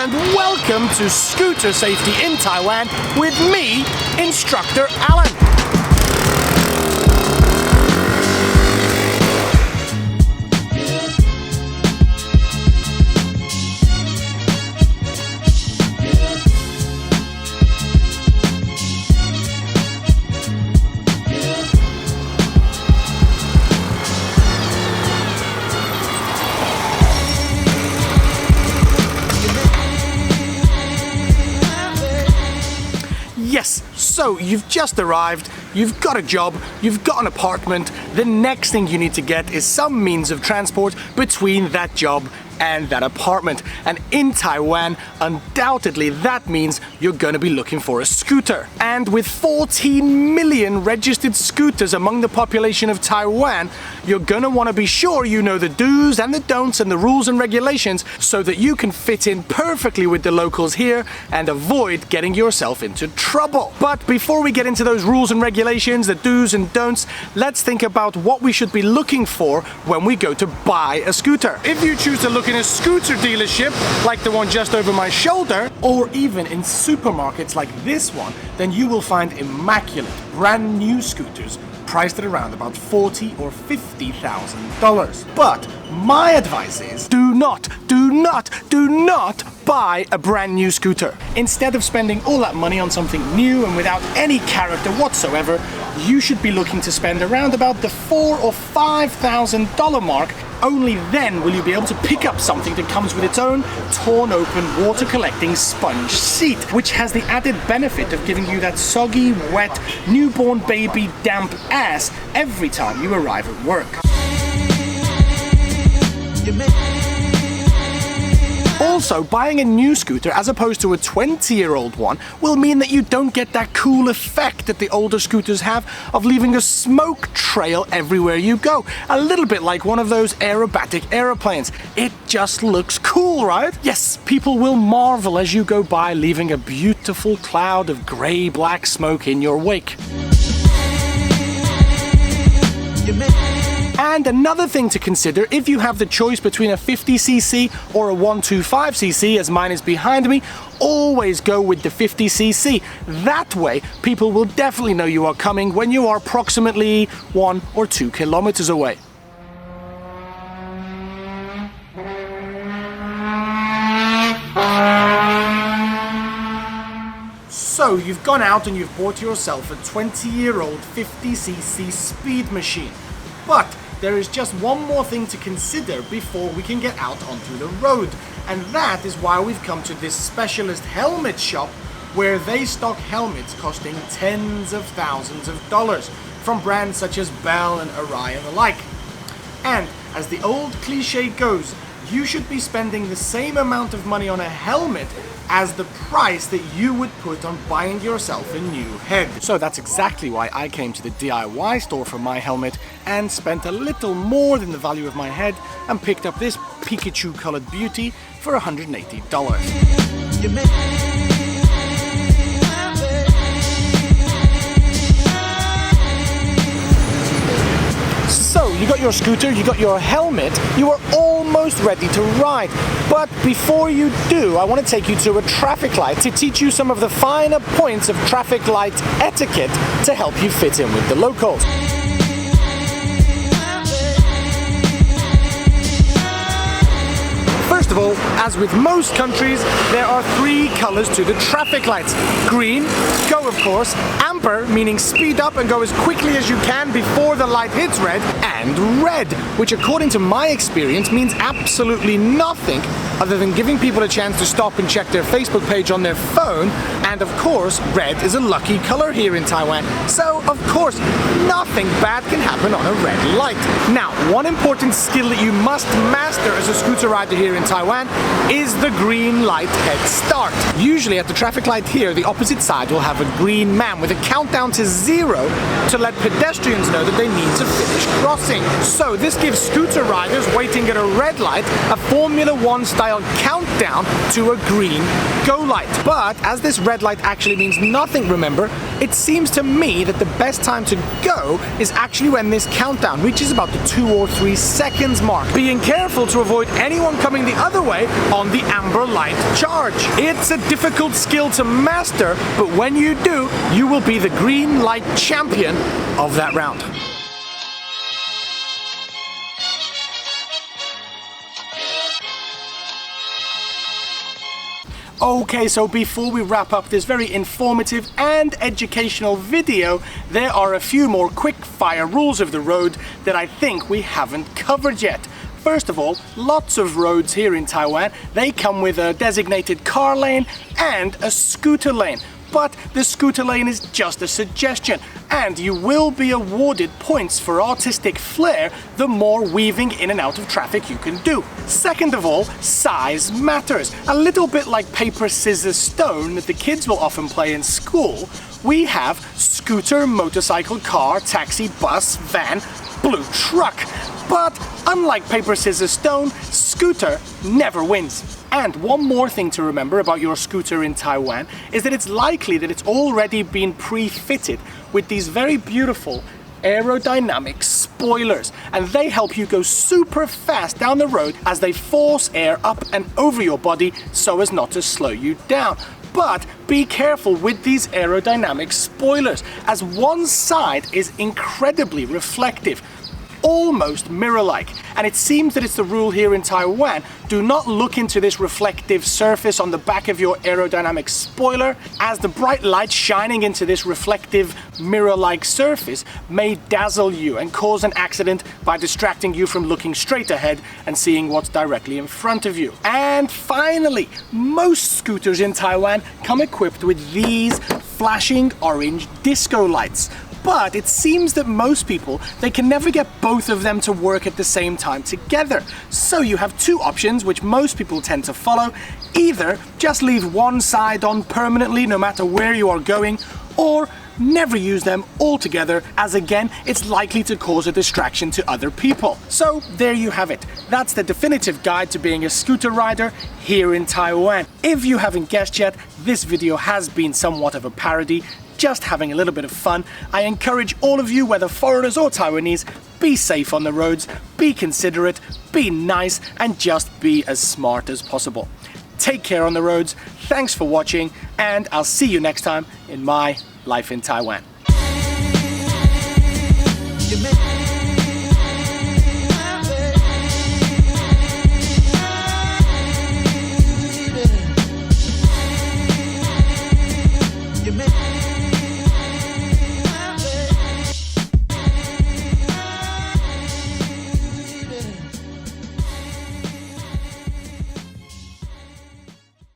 and welcome to Scooter Safety in Taiwan with me, Instructor Alan. Yes, so you've just arrived, you've got a job, you've got an apartment. The next thing you need to get is some means of transport between that job and that apartment. And in Taiwan, undoubtedly that means you're going to be looking for a scooter. And with 14 million registered scooters among the population of Taiwan, you're going to want to be sure you know the do's and the don'ts and the rules and regulations so that you can fit in perfectly with the locals here and avoid getting yourself into trouble. But before we get into those rules and regulations, the do's and don'ts, let's think about what we should be looking for when we go to buy a scooter. If you choose to look in a scooter dealership like the one just over my shoulder, or even in supermarkets like this one, then you will find immaculate brand new scooters priced at around about $40,000 or $50,000. But my advice is do not buy a brand new scooter. Instead of spending all that money on something new and without any character whatsoever, you should be looking to spend around about the $4,000 or $5,000 mark. Only then will you be able to pick up something that comes with its own torn open water collecting sponge seat, which has the added benefit of giving you that soggy, wet, newborn baby damp ass every time you arrive at work. Also, buying a new scooter as opposed to a 20-year-old one will mean that you don't get that cool effect that the older scooters have of leaving a smoke trail everywhere you go. A little bit like one of those aerobatic aeroplanes. It just looks cool, right? Yes, people will marvel as you go by, leaving a beautiful cloud of grey-black smoke in your wake. And another thing to consider, if you have the choice between a 50cc or a 125cc, as mine is behind me, always go with the 50cc. That way, people will definitely know you are coming when you are approximately 1 or 2 kilometers away. So you've gone out and you've bought yourself a 20-year-old 50cc speed machine. But there is just one more thing to consider before we can get out onto the road. And that is why we've come to this specialist helmet shop where they stock helmets costing tens of thousands of dollars from brands such as Bell and Arai and the like. And as the old cliche goes, you should be spending the same amount of money on a helmet as the price that you would put on buying yourself a new head. So that's exactly why I came to the DIY store for my helmet and spent a little more than the value of my head and picked up this Pikachu colored beauty for $180. So you got your scooter, you got your helmet, you are almost ready to ride. But before you do, I want to take you to a traffic light to teach you some of the finer points of traffic light etiquette to help you fit in with the locals. First of all, as with most countries, there are 3 colors to the traffic lights. Green, go of course, amber, meaning speed up and go as quickly as you can before the light hits red, and red, which according to my experience means absolutely nothing other than giving people a chance to stop and check their Facebook page on their phone. And of course, red is a lucky color here in Taiwan. So of course, nothing bad can happen on a red light. Now, one important skill that you must master as a scooter rider here in Taiwan is the green light head start. Usually at the traffic light here, the opposite side will have a green man with a countdown to 0 to let pedestrians know that they need to finish crossing. So this gives scooter riders waiting at a red light a Formula 1 style countdown to a green go light. But as this red light actually means nothing, remember, it seems to me that the best time to go is actually when this countdown reaches about the 2 or 3 seconds mark. Being careful to avoid anyone coming the other other way on the amber light charge. It's a difficult skill to master, but when you do, you will be the green light champion of that round. Okay, so before we wrap up this very informative and educational video, there are a few more quick fire rules of the road that I think we haven't covered yet. First of all, lots of roads here in Taiwan, they come with a designated car lane and a scooter lane. But the scooter lane is just a suggestion, and you will be awarded points for artistic flair the more weaving in and out of traffic you can do. Second of all, size matters. A little bit like paper, scissors, stone that the kids will often play in school, we have scooter, motorcycle, car, taxi, bus, van, blue truck. But unlike paper, scissors, stone, scooter never wins. And one more thing to remember about your scooter in Taiwan is that it's likely that it's already been pre-fitted with these very beautiful aerodynamic spoilers, and they help you go super fast down the road as they force air up and over your body so as not to slow you down. But be careful with these aerodynamic spoilers, as one side is incredibly reflective, almost mirror-like, and it seems that it's the rule here in Taiwan. Do not look into this reflective surface on the back of your aerodynamic spoiler, as the bright light shining into this reflective mirror-like surface may dazzle you and cause an accident by distracting you from looking straight ahead and seeing what's directly in front of you. And finally, most scooters in Taiwan come equipped with these flashing orange disco lights. But it seems that most people, they can never get both of them to work at the same time together. So you have two options which most people tend to follow. Either just leave one side on permanently no matter where you are going, or never use them altogether, as again, it's likely to cause a distraction to other people. So there you have it. That's the definitive guide to being a scooter rider here in Taiwan. If you haven't guessed yet, this video has been somewhat of a parody, just having a little bit of fun. I encourage all of you, whether foreigners or Taiwanese, be safe on the roads, be considerate, be nice, and just be as smart as possible. Take care on the roads, thanks for watching, and I'll see you next time in my life in Taiwan.